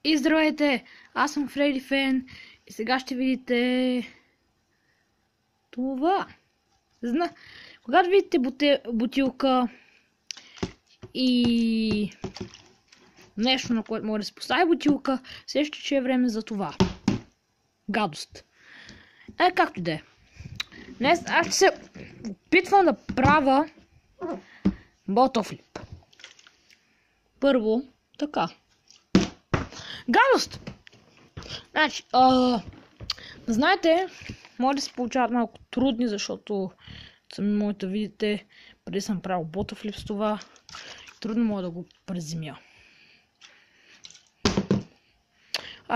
И здравейте! Аз съм Фредди Фен и сега ще видите това. Когато видите бутилка и нещо, на което може да се постави бутилка, сещате, че е време за това. Гадост. Както и да е. Днес аз ще се опитвам да правя ботофлип. Първо, така. Гадост! Значи, знаете, може да се получават малко трудни, защото сами можете да видите, преди съм правил ботофлип с това, трудно мога да го преземя.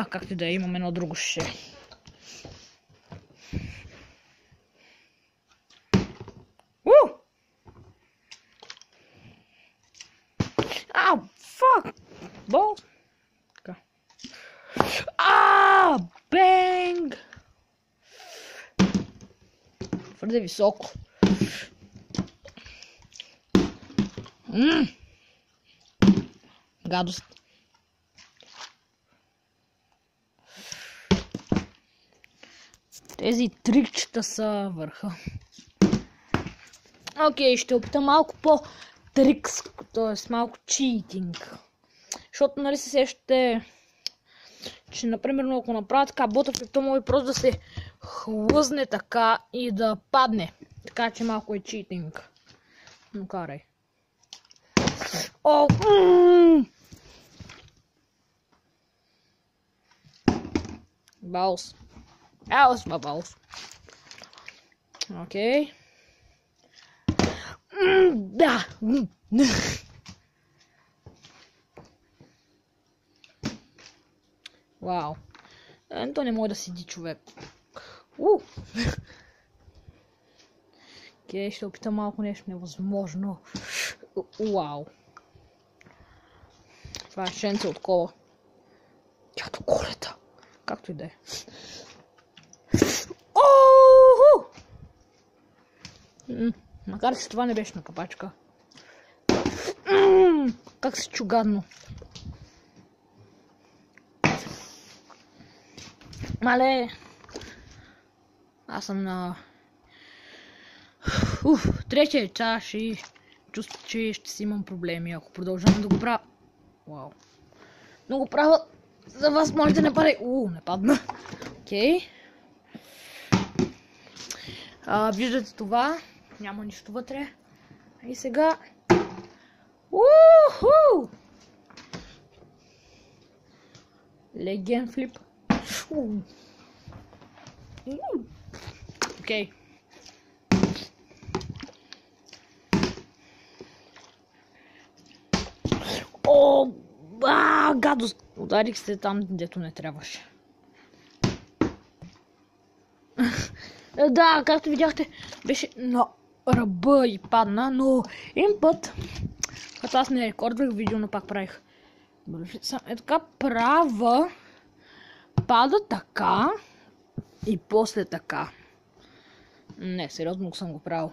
Както и да е, имам едно друго шише. Фак! Бол! Така. Бенг! Твърде високо. Гадост. Тези трикчета са върха. Окей, ще опитам малко по-трикско, т.е. малко читинг. Защото, нали се сещате, че, например, ако направя така ботофлип, то може просто да се хлъзне така и да падне. Така че малко е читинг. Но карай. Баус. Баус. Окей. Да. Вау. То не може да седи човек. Окей, ще опитам малко нещо невъзможно. Вау. Това е шенце от кола. Тя до колета. Както и да е. Макар че това не беше на капачка. Как се чу гадно. Мале. Аз съм на третия етаж и чувствам, че ще си имам проблеми, ако продължавам да го правя. Вау. Но го правя за вас, може да не паде. Не падна. Окей. Виждате това. Няма нищо вътре. И сега. Леген флип. Окей. Гадост! Ударих се там, дето не трябваше. Да, както видяхте, беше на ръба и падна, но един път, като аз не рекордвах видео, но пак правих. Така права, пада така и после така. Не, сериозно съм го правил.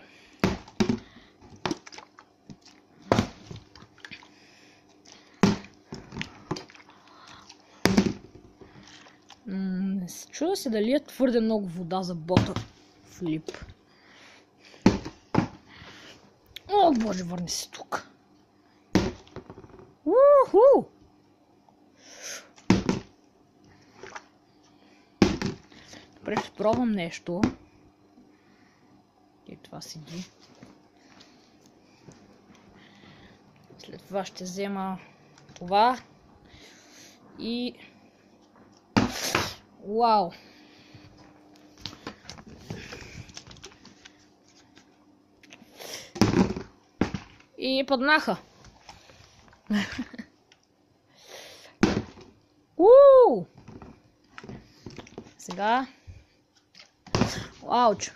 Чуда се дали е твърде много вода за ботофлип. Боже, върни се тук. Добре, ще пробвам нещо. И това седи. След това ще взема това. И... Вау! И паднаха. Сега. Ауч.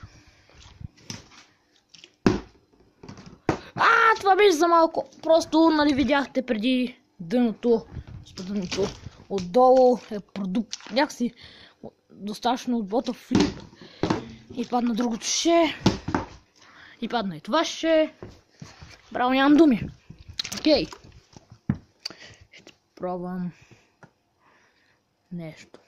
Това беше за малко. Просто, нали, видяхте преди дъното. Отдолу е продукт. Някакси достатъчно от ботофлип. И падна другото ше. И падна и това ше. Браво, нямам думи. Окей. Ще пробвам нещо.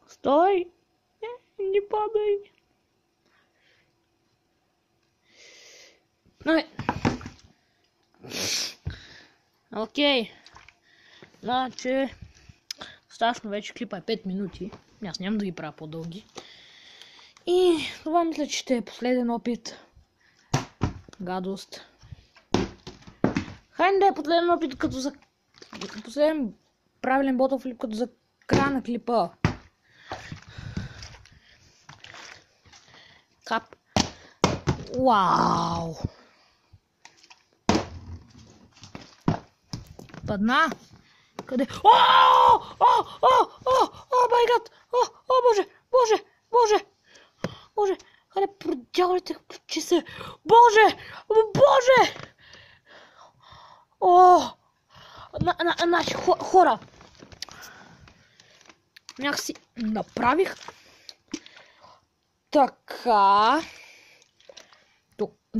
Стой! Не падай! Окей. Значи, страшно вече клипа е 5 минути. Аз нямам да ги правя по-дълги. И това мисля, че ще е последен опит. Гадост. Хайде да е последен опит, като за... последен правилен ботов клип, като за края на клипа. Кап. Вау! Падна! Къде? О, май гад! О, боже! Боже! Къде продявате? Че се... Боже! О! Значи, хора! Някакси направих така...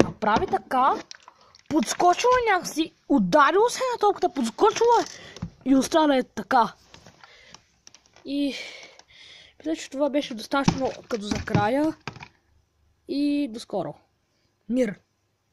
Направи така... Подскочила някакси, ударило се на топката, подскочила и остана е така. И мисля, че това беше достатъчно като за края. И до скоро. Мир!